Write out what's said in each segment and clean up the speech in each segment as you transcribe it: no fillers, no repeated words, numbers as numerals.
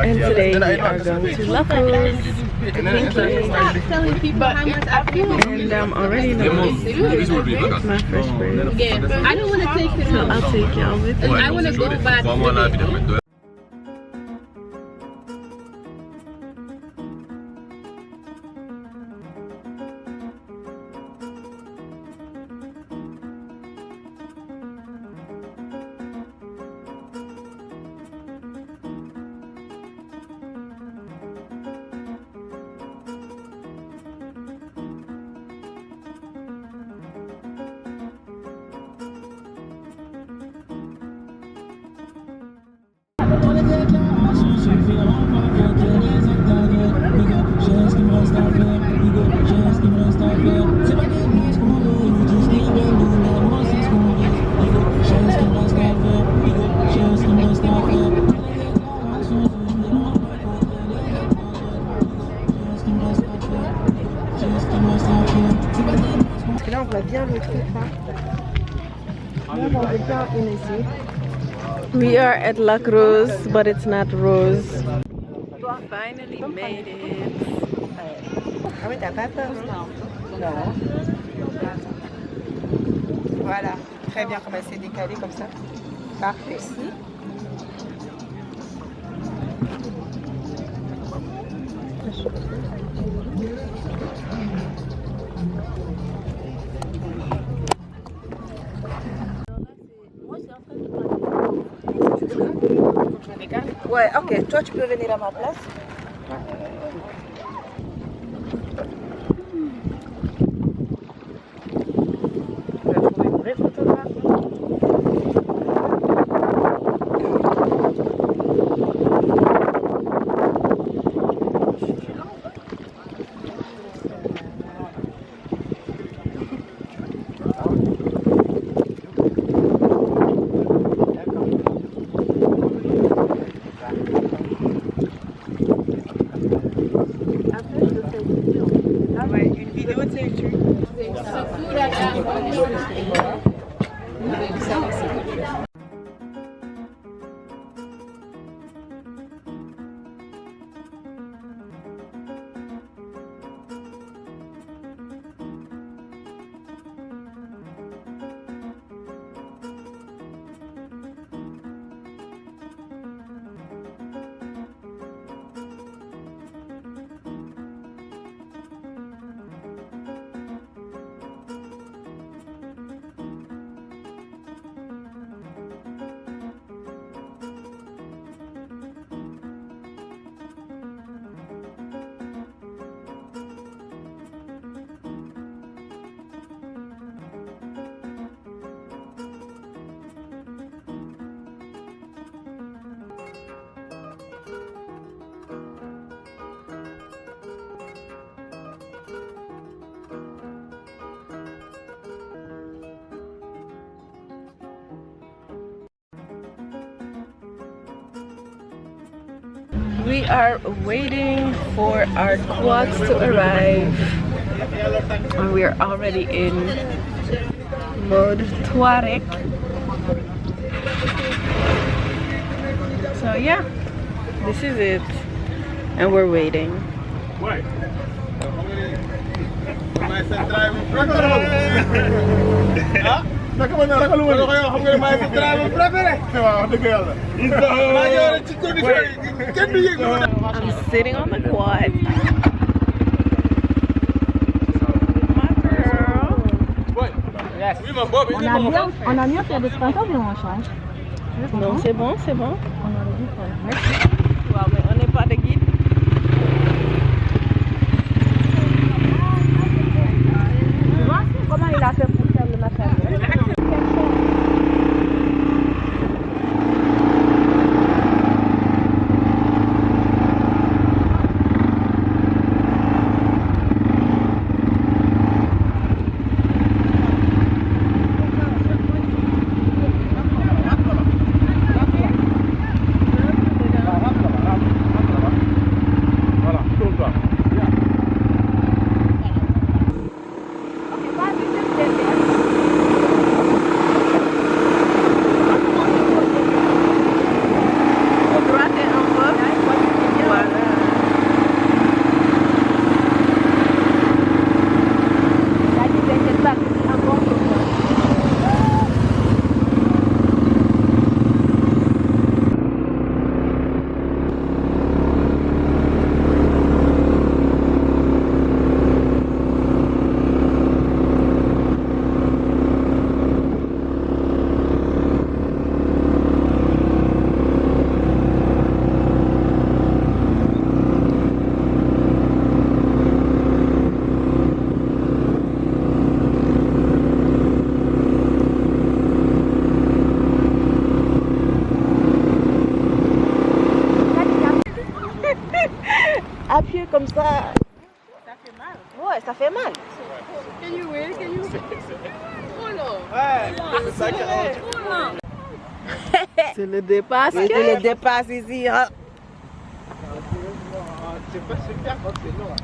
And today we are going to Lac Rose. Telling people how much I feel. And I'm already in the mood. It's my first break. Yeah, I don't want to take it. So I'll take y'all with me. I want to go back. Là, on voit bien le truc là. Là, on voit bien une ici. We are at Lac Rose, but it's not Rose. We finally made it. Ah oui, t'as pas peur, hein? Non. Voilà, très bien comme elle s'est décalée comme ça. Parfait. Ouais, ok. Toi, tu peux venir à ma place. Tu vas trouver une vraie photographe. We are waiting for our quads to arrive. And we are already in mode Tuareg. So yeah, this is it. And we're waiting. naka ma naka lu ma ko yow xam nga ne maa ngi driver préféré waaw dëgg yàlla maa ngi war ci condition yi kenn du yëg I'm sitting on the quad. On a mieux fait d'espace ou bien on change? Non, c'est bon, c'est bon. On aurait dû faire. Merci. Wow, mais on n'est pas de guide. Tu vois comment il a fait pour faire le matin? Appuyer comme ça. Ça fait mal. Ouais, ça fait mal. Can you wait? Can you wait? Oh là. Ouais, c'est ça qui rentre. Oh là. C'est le dépasse. Et tu le dépasses ici. Hein. C'est pas super quand c'est long.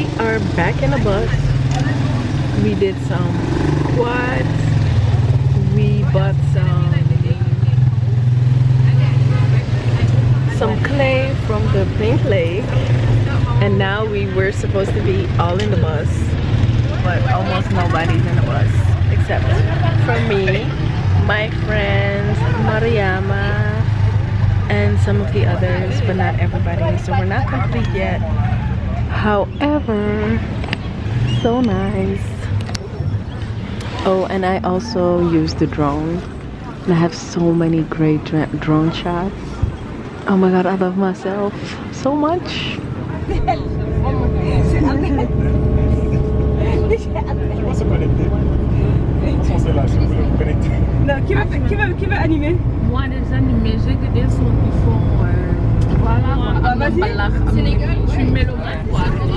we are back in the bus. We did some quads. We bought some clay from the pink lake, and now we were supposed to be all in the bus, but almost nobody's in the bus except for me, my friends, Mariama, and some of the others, but not everybody. So we're not complete yet. However, so nice. Oh, and I also used the drone. And I have so many great drone shots. Oh my god, I love myself so much. Non, qui va animer? Moi, les animés, j'ai que des sons qui font. Voilà, vas-y. Je suis mélomane.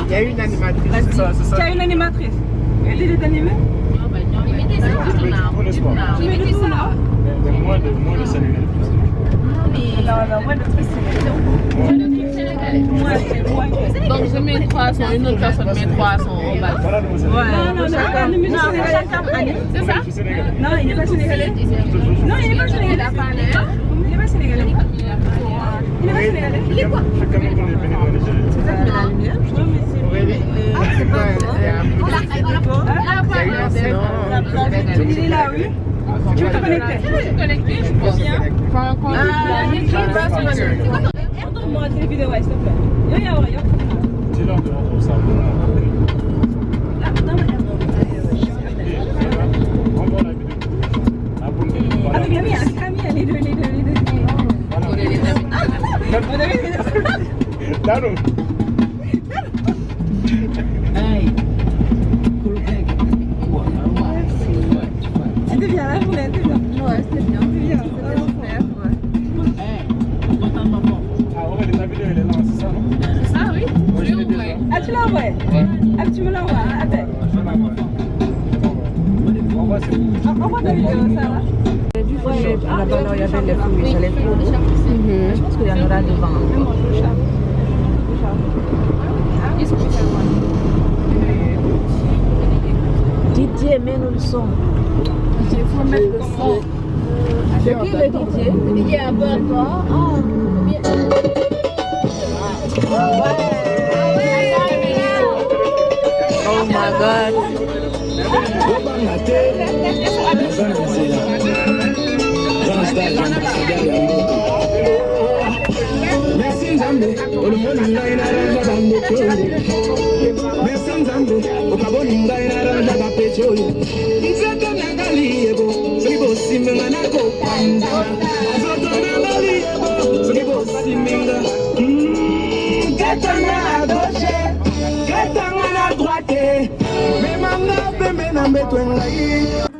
Il y a une animatrice, c'est ça. Tu as une animatrice. Elle est animée? Pour le sport. Tu mets tout là? Moins de Sénégalais. Non, moi le truc c'est Donc je mets 300, une autre personne met 300 au bas. non, c'est ça? Non, il n'est pas sénégalais. Non, il n'est pas sénégalais. Il n'est pas sénégalais. Il est pas sénégalais. Il est quoi? C'est ça qui met la lumière. C'est pas Il est là, oui. Tu veux te connecter? Je suis connectée, je peux bien. Moi, c'est les vidéos, s'il te plaît. C'est l'heure de rentrer au salon. Envoie la vidéo. Les deux. Dano. C'était bien, là, vous l'avez bien. Ouais, c'était bien. C'était bien, c'était super. Ah ouais, la vidéo elle est là, c'est ça, non? C'est ça, oui. Moi je l'ai déjà. Ah, tu l'as envoyé? Ah, tu me l'envoies, avec. Envoie, c'est bon. Envoie ta vidéo, ça va? Là-bas, il y avait les fruits, ça les fruits. Je pense qu'il y en aura devant. Didier, mets-nous le son. Il faut mettre le son. C'est qui le Didier? Didier à bord. Oh my god. Droite, mais